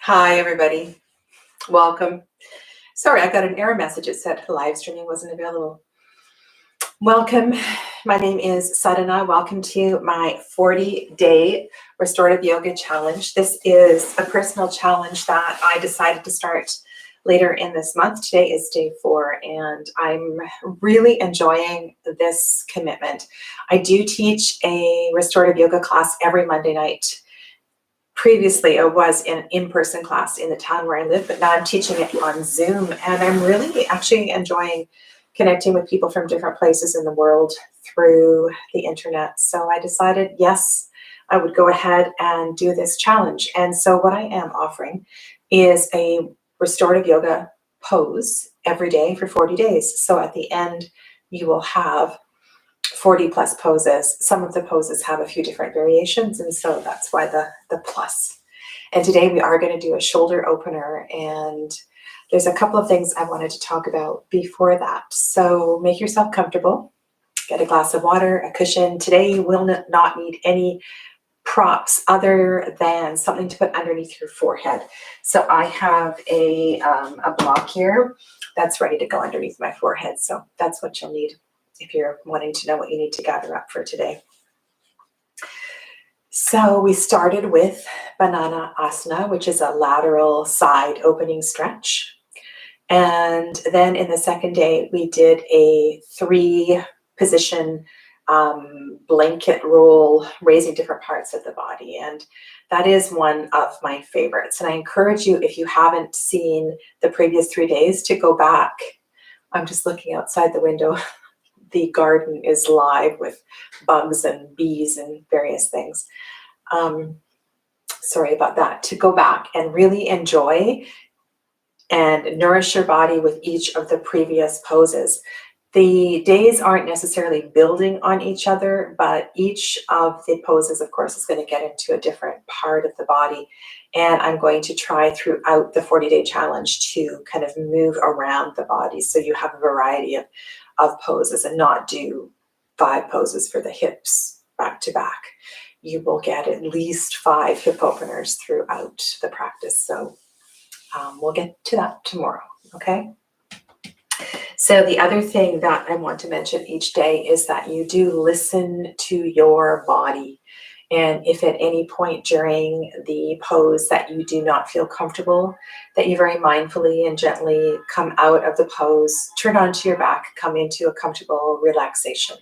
Hi, everybody. Welcome. Sorry, I got an error message. It said live streaming wasn't available. Welcome. My name is Sadhana. Welcome to my 40-day restorative yoga challenge. This is a personal challenge that I decided to start later in this month. Today is day 4, and I'm really enjoying this commitment. I do teach a restorative yoga class every Monday night. Previously, I was in an in-person class in the town where I live, but now I'm teaching it on Zoom, and I'm really actually enjoying connecting with people from different places in the world through the internet. So I decided, yes, I would go ahead and do this challenge. And so what I am offering is a restorative yoga pose every day for 40 days. So at the end, you will have 40 plus poses. Some of the poses have a few different variations, and so that's why the plus. And today we are going to do a shoulder opener, and there's a couple of things I wanted to talk about before that. So make yourself comfortable, get a glass of water, a cushion. Today you will not need any props other than something to put underneath your forehead. So I have a block here that's ready to go underneath my forehead. So that's what you'll need if you're wanting to know what you need to gather up for today. So we started with banana asana, which is a lateral side opening stretch. And then in the second day, we did a 3-position blanket roll, raising different parts of the body. And that is one of my favorites. And I encourage you, if you haven't seen the previous 3 days, to go back. I'm just looking outside the window. The garden is live with bugs and bees and various things. Sorry about that. To go back and really enjoy and nourish your body with each of the previous poses. The days aren't necessarily building on each other, but each of the poses, of course, is going to get into a different part of the body. And I'm going to try throughout the 40-day challenge to kind of move around the body so you have a variety of poses and not do 5 poses for the hips back to back. You will get at least 5 hip openers throughout the practice. So we'll get to that tomorrow, okay? So the other thing that I want to mention each day is that you do listen to your body. And if at any point during the pose that you do not feel comfortable, that you very mindfully and gently come out of the pose, turn onto your back, come into a comfortable relaxation.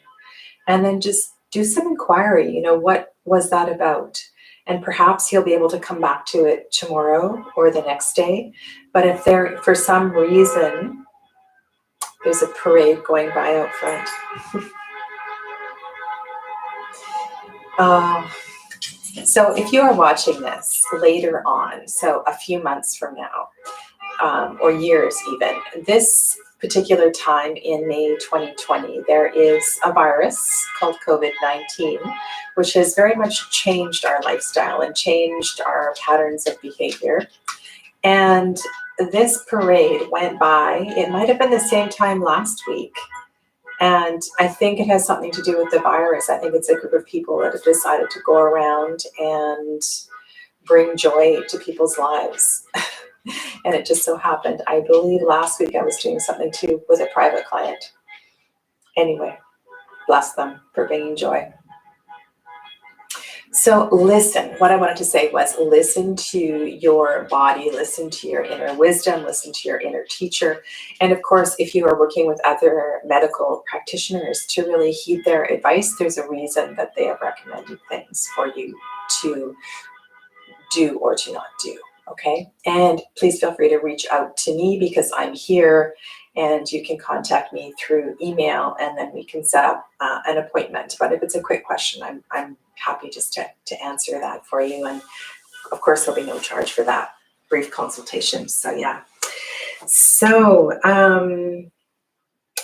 And then just do some inquiry, what was that about? And perhaps you'll be able to come back to it tomorrow or the next day. But if there, for some reason, there's a parade going by out front. So if you are watching this later on, so a few months from now, or years even, this particular time in May 2020, there is a virus called COVID-19, which has very much changed our lifestyle and changed our patterns of behavior. And this parade went by, it might have been the same time last week. And I think it has something to do with the virus. I think it's a group of people that have decided to go around and bring joy to people's lives. And it just so happened, I believe last week I was doing something too with a private client. Anyway, bless them for bringing joy. So listen, what I wanted to say was listen to your body, listen to your inner wisdom, listen to your inner teacher. And of course, if you are working with other medical practitioners, to really heed their advice. There's a reason that they have recommended things for you to do or to not do. Okay. And please feel free to reach out to me because I'm here, and you can contact me through email, and then we can set up an appointment. But if it's a quick question, I'm happy just to answer that for you. And of course, there'll be no charge for that brief consultation. So yeah. So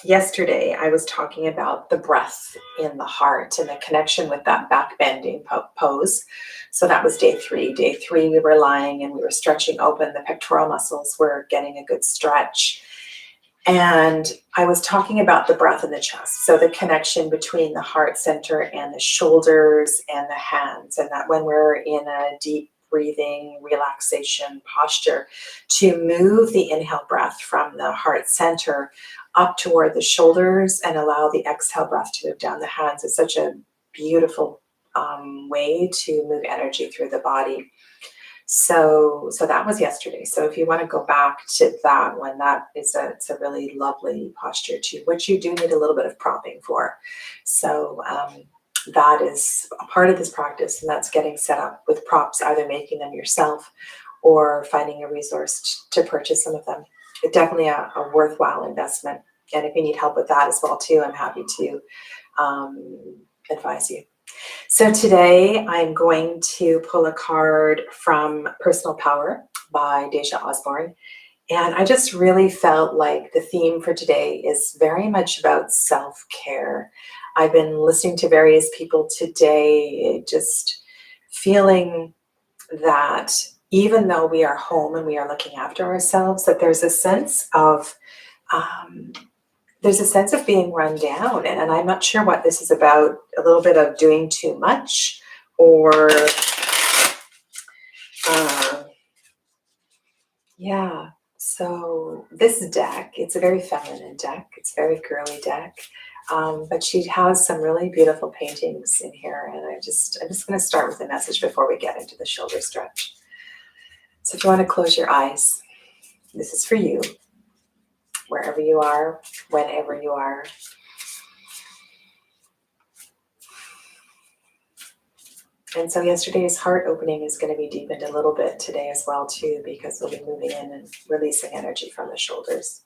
yesterday I was talking about the breath in the heart and the connection with that back bending pose. So that was day 3. Day 3, we were lying and we were stretching open. The pectoral muscles were getting a good stretch. And I was talking about the breath in the chest. So the connection between the heart center and the shoulders and the hands. And that when we're in a deep breathing, relaxation posture to move the inhale breath from the heart center up toward the shoulders and allow the exhale breath to move down the hands. It's such a beautiful way to move energy through the body. So that was yesterday. So if you want to go back to that one, it's a really lovely posture too, which you do need a little bit of propping for. So that is a part of this practice, and that's getting set up with props, either making them yourself or finding a resource to purchase some of them. It's definitely a worthwhile investment. And if you need help with that as well too, I'm happy to advise you. So today I'm going to pull a card from Personal Power by Deja Osborne. And I just really felt like the theme for today is very much about self-care. I've been listening to various people today, just feeling that even though we are home and we are looking after ourselves, that there's a sense of being run down, and I'm not sure what this is about. A little bit of doing too much, or yeah. So this deck, it's a very feminine deck. It's a very girly deck, but she has some really beautiful paintings in here, and I'm just going to start with a message before we get into the shoulder stretch. So if you want to close your eyes, this is for you, wherever you are, whenever you are. And so yesterday's heart opening is going to be deepened a little bit today as well too, because we'll be moving in and releasing energy from the shoulders.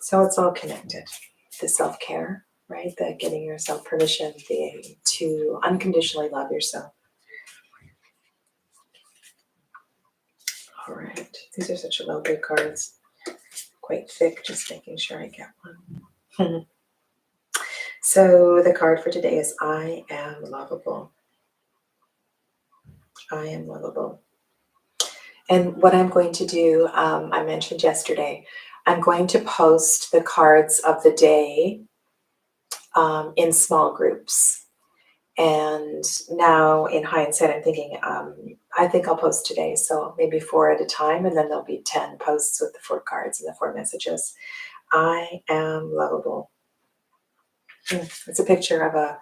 So it's all connected. The self-care, right? The getting yourself permission to unconditionally love yourself. All right. These are such lovely cards. Quite thick, just making sure I get one. So the card for today is I Am Lovable. I am lovable. And what I'm going to do, I mentioned yesterday, I'm going to post the cards of the day in small groups. And now in hindsight, I'm thinking, I think I'll post today. So maybe 4 at a time, and then there'll be 10 posts with the 4 cards and the 4 messages. I am lovable. It's a picture of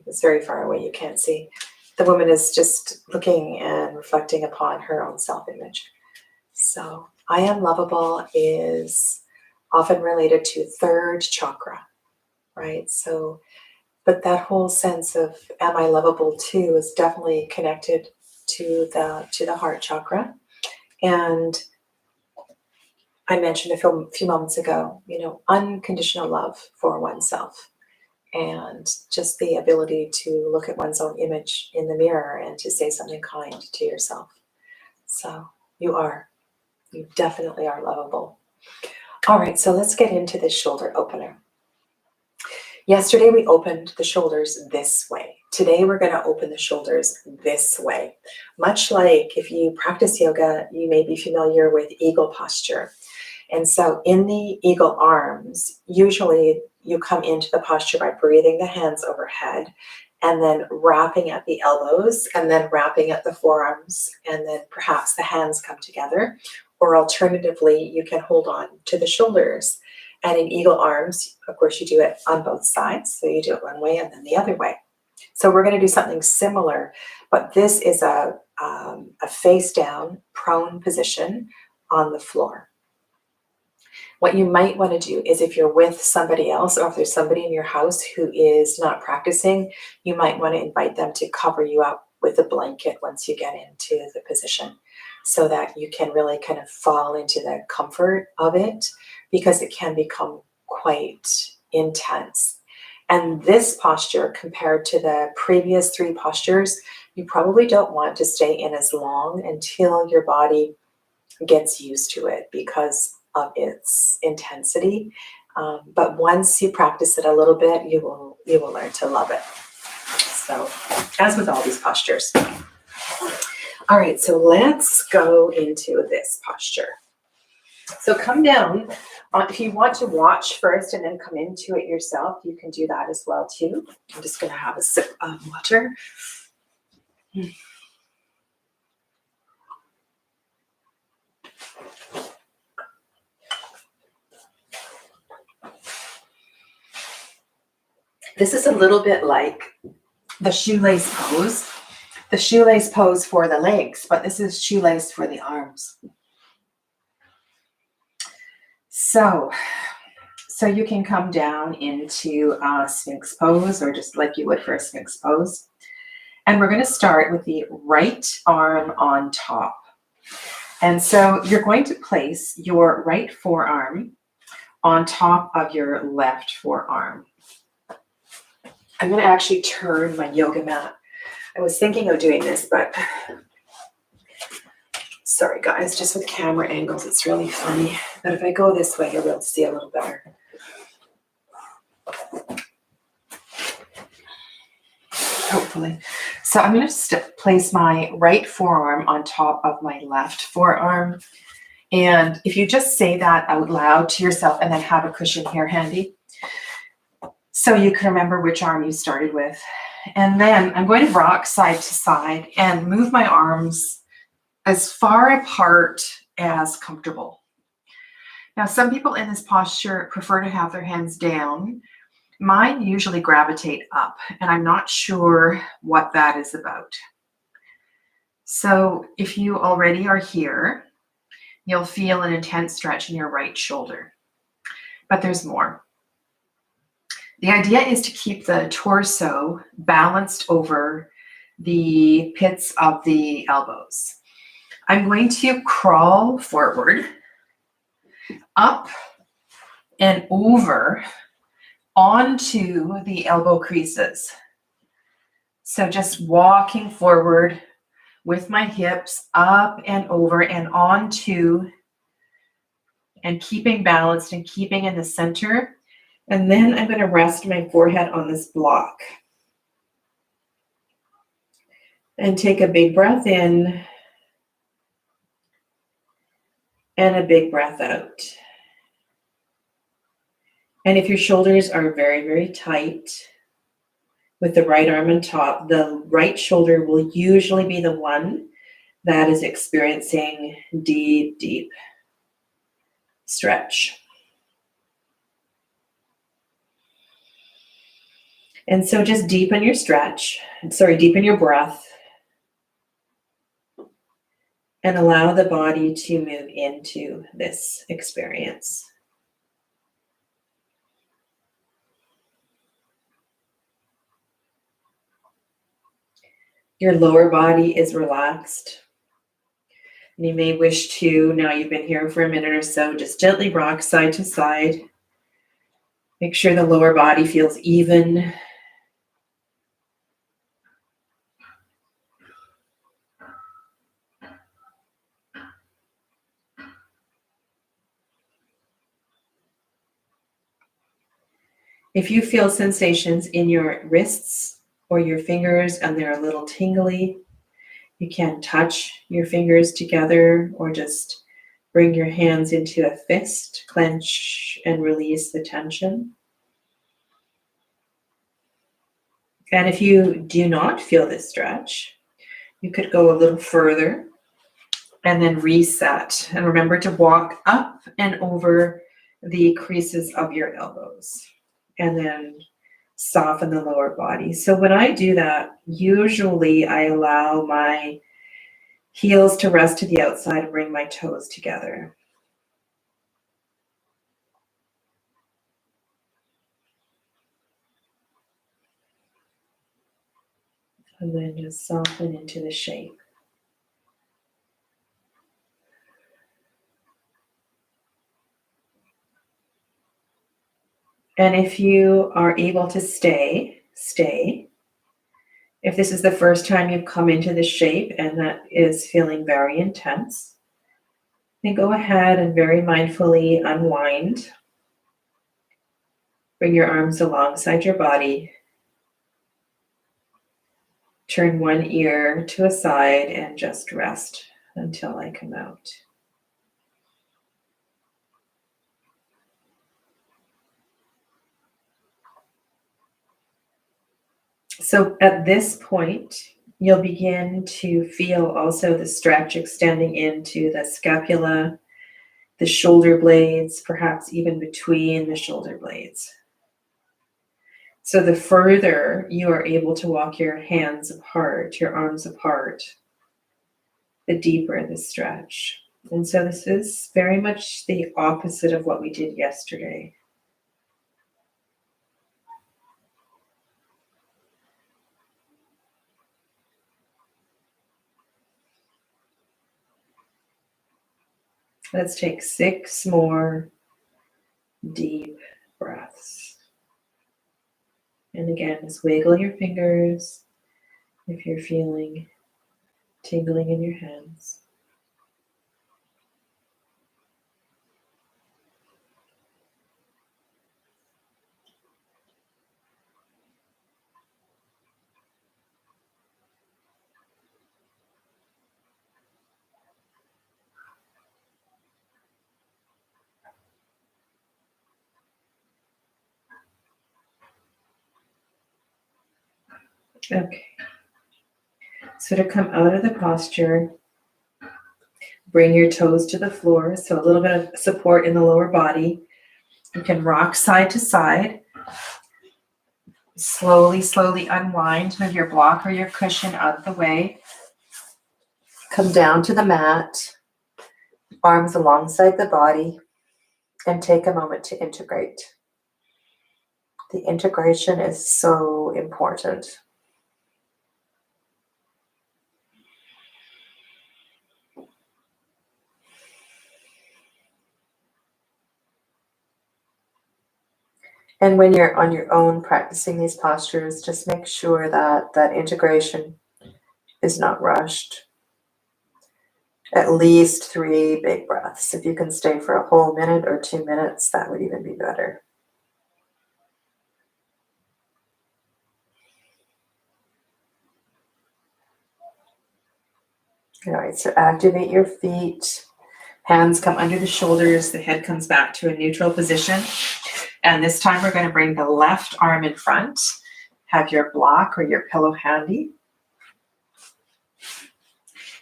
it's very far away, you can't see. The woman is just looking and reflecting upon her own self-image. So I am lovable is often related to 3rd chakra, right? So, but that whole sense of am I lovable too is definitely connected to the heart chakra. And I mentioned a few moments ago, unconditional love for oneself. And just the ability to look at one's own image in the mirror and to say something kind to yourself. So you definitely are lovable. All right, so let's get into this shoulder opener. Yesterday we opened the shoulders this way. Today we're going to open the shoulders this way. Much like if you practice yoga, you may be familiar with eagle posture. And so in the eagle arms, usually you come into the posture by breathing the hands overhead and then wrapping at the elbows and then wrapping at the forearms, and then perhaps the hands come together. Or alternatively, you can hold on to the shoulders. And in eagle arms, of course, you do it on both sides. So you do it one way and then the other way. So we're going to do something similar, but this is a face down, prone position on the floor. What you might want to do is, if you're with somebody else, or if there's somebody in your house who is not practicing, you might want to invite them to cover you up with a blanket once you get into the position, so that you can really kind of fall into the comfort of it, because it can become quite intense. And this posture, compared to the previous 3 postures, you probably don't want to stay in as long until your body gets used to it because of its intensity. But once you practice it a little bit, you will learn to love it. So, as with all these postures. All right, so let's go into this posture. So come down. If you want to watch first and then come into it yourself, you can do that as well too. I'm just going to have a sip of water. This is a little bit like the shoelace pose. The shoelace pose for the legs, but this is shoelace for the arms. So you can come down into a Sphinx pose, or just like you would for a Sphinx pose. And we're going to start with the right arm on top. And so you're going to place your right forearm on top of your left forearm. I'm going to actually turn my yoga mat. I was thinking of doing this, but sorry guys, just with camera angles, it's really funny. But if I go this way, you'll be able to see a little better. Hopefully. So I'm going to place my right forearm on top of my left forearm. And if you just say that out loud to yourself and then have a cushion here handy, so you can remember which arm you started with. And then I'm going to rock side to side and move my arms as far apart as comfortable. Now, some people in this posture prefer to have their hands down. Mine usually gravitate up, and I'm not sure what that is about. So if you already are here, you'll feel an intense stretch in your right shoulder. But there's more. The idea is to keep the torso balanced over the pits of the elbows. I'm going to crawl forward, up and over onto the elbow creases. So just walking forward with my hips up and over and onto, and keeping balanced and keeping in the center. And then I'm going to rest my forehead on this block. And take a big breath in and a big breath out. And if your shoulders are very, very tight with the right arm on top, the right shoulder will usually be the one that is experiencing deep, deep stretch. And so just deepen your stretch, deepen your breath, and allow the body to move into this experience. Your lower body is relaxed. And you may wish to, now you've been here for a minute or so, just gently rock side to side. Make sure the lower body feels even. If you feel sensations in your wrists or your fingers and they're a little tingly, you can touch your fingers together or just bring your hands into a fist, clench and release the tension. And if you do not feel this stretch, you could go a little further and then reset. And remember to walk up and over the creases of your elbows. And then soften the lower body. So when I do that, usually I allow my heels to rest to the outside and bring my toes together. And then just soften into the shape. And if you are able to stay. If this is the first time you've come into this shape and that is feeling very intense, then go ahead and very mindfully unwind. Bring your arms alongside your body. Turn one ear to a side and just rest until I come out. So at this point, you'll begin to feel also the stretch extending into the scapula, the shoulder blades, perhaps even between the shoulder blades. So the further you are able to walk your hands apart, your arms apart, the deeper the stretch. And so this is very much the opposite of what we did yesterday. Let's take 6 more deep breaths. And again, just wiggle your fingers if you're feeling tingling in your hands. Okay. So to come out of the posture, bring your toes to the floor. So a little bit of support in the lower body. You can rock side to side. Slowly, slowly unwind. Move your block or your cushion out of the way. Come down to the mat. Arms alongside the body. And take a moment to integrate. The integration is so important. And when you're on your own practicing these postures, just make sure that that integration is not rushed. At least 3 big breaths. If you can stay for a whole minute or 2 minutes, that would even be better. All right, so activate your feet. Hands come under the shoulders. The head comes back to a neutral position. And this time we're going to bring the left arm in front. Have your block or your pillow handy.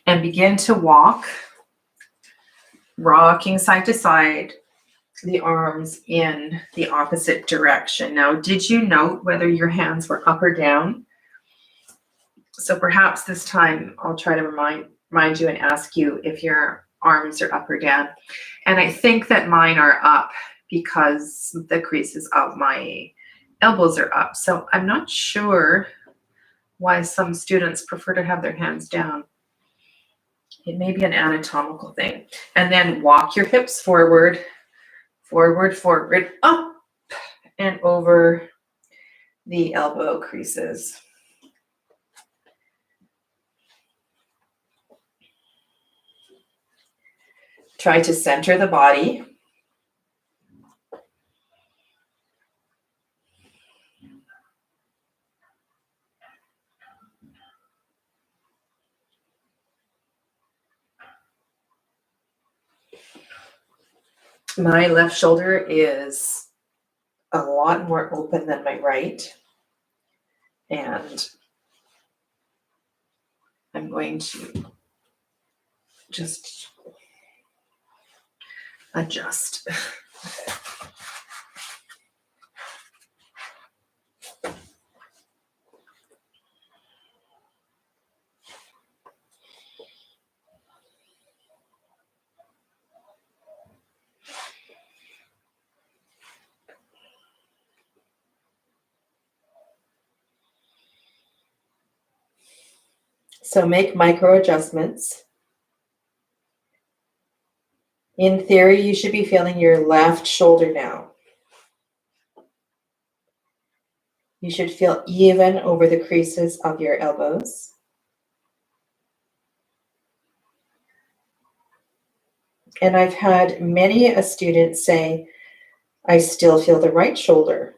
And begin to walk, rocking side to side, the arms in the opposite direction. Now, did you note whether your hands were up or down? So perhaps this time I'll try to remind you and ask you if your arms are up or down. And I think that mine are up because the creases of my elbows are up. So I'm not sure why some students prefer to have their hands down. It may be an anatomical thing. And then walk your hips forward, forward, forward, up, and over the elbow creases. Try to center the body. My left shoulder is a lot more open than my right. And I'm going to just adjust. So make micro adjustments. In theory, you should be feeling your left shoulder now. You should feel even over the creases of your elbows. And I've had many a student say, I still feel the right shoulder.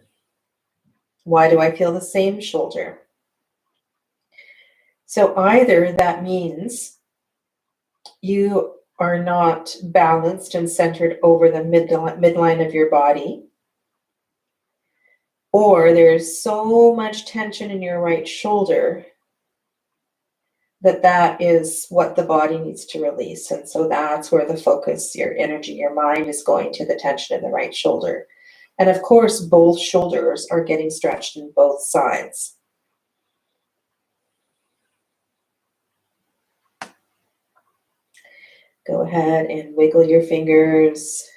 Why do I feel the same shoulder? So either that means you are not balanced and centered over the midline of your body, or there's so much tension in your right shoulder that is what the body needs to release. And so that's where the focus, your energy, your mind is going to the tension in the right shoulder. And of course, both shoulders are getting stretched in both sides. Go ahead and wiggle your fingers.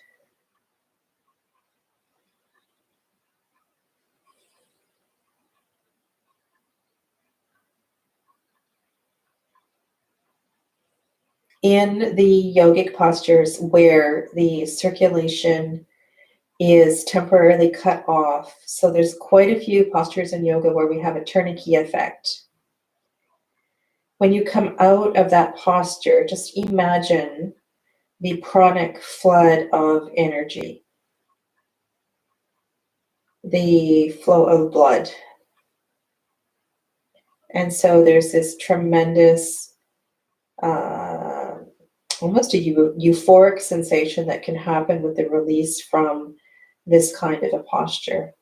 In the yogic postures where the circulation is temporarily cut off, so there's quite a few postures in yoga where we have a tourniquet effect. When you come out of that posture, just imagine the pranic flood of energy, the flow of blood. And so there's this tremendous, almost a euphoric sensation that can happen with the release from this kind of a posture.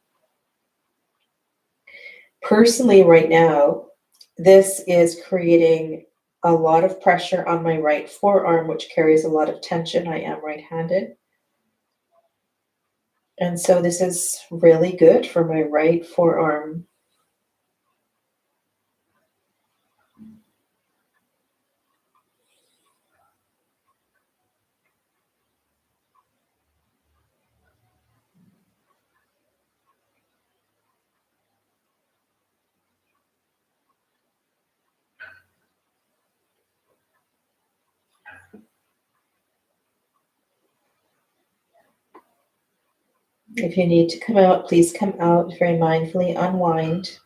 Personally, right now, this is creating a lot of pressure on my right forearm, which carries a lot of tension. I am right-handed. And so this is really good for my right forearm. If you need to come out, please come out very mindfully, unwind.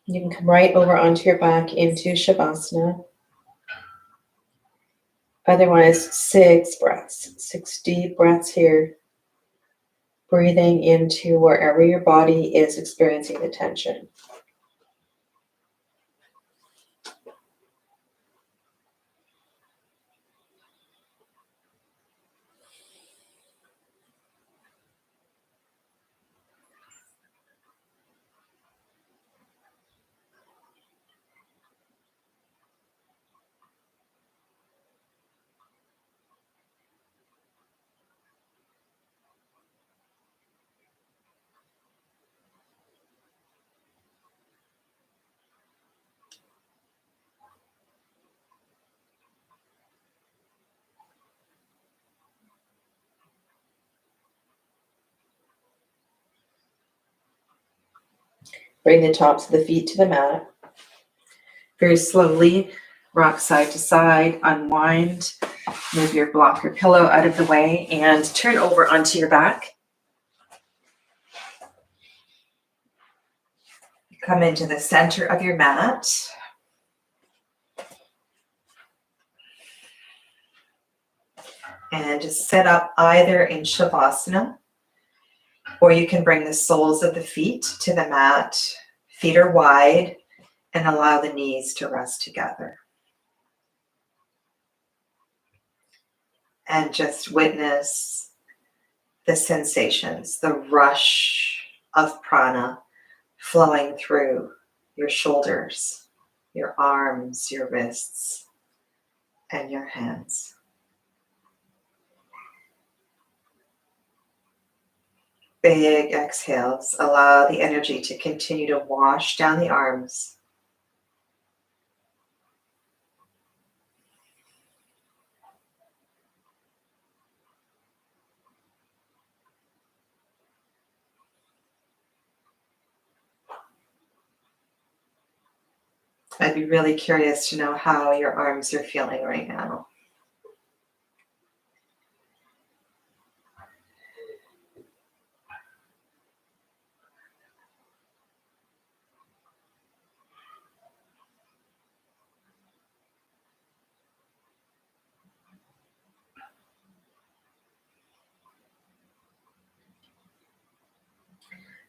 You can come right over onto your back into Shavasana. Otherwise, 6 breaths, 6 deep breaths here. Breathing into wherever your body is experiencing the tension. Bring the tops of the feet to the mat. Very slowly, rock side to side, unwind, move your blocker pillow out of the way, and turn over onto your back. Come into the center of your mat. And just set up either in Shavasana, or you can bring the soles of the feet to the mat. Feet are wide, and allow the knees to rest together. And just witness the sensations, the rush of prana flowing through your shoulders, your arms, your wrists, and your hands. Big exhales allow the energy to continue to wash down the arms. I'd be really curious to know how your arms are feeling right now.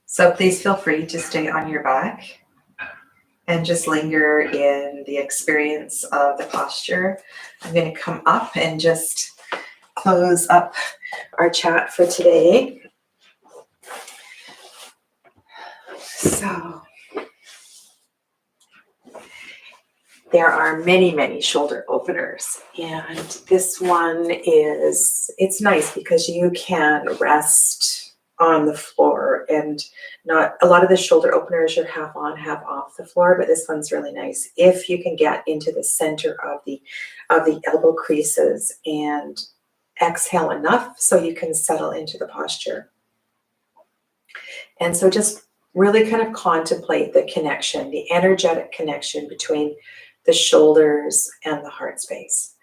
So please feel free to stay on your back and just linger in the experience of the posture. I'm going to come up and just close up our chat for today. So there are many, many shoulder openers. And this one it's nice because you can rest on the floor, and not a lot of the shoulder openers you're half on, half off the floor, but this one's really nice if you can get into the center of the elbow creases and exhale enough so you can settle into the posture. And so just really kind of contemplate the connection, the energetic connection between the shoulders and the heart space.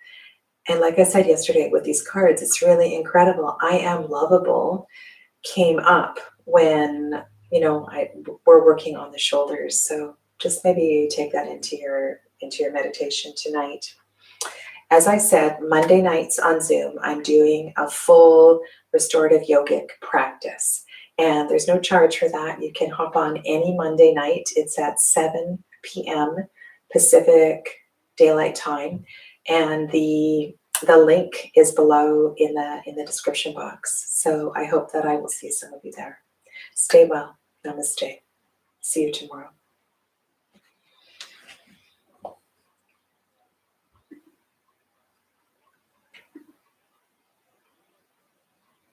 And like I said yesterday with these cards, it's really incredible. I am lovable came up when, we're working on the shoulders. So just maybe take that into your meditation tonight. As I said, Monday nights on Zoom, I'm doing a full restorative yogic practice. And there's no charge for that. You can hop on any Monday night. It's at 7 p.m. Pacific Daylight Time. And the link is below in the description box. So I hope that I will see some of you there. Stay well. Namaste. See you tomorrow.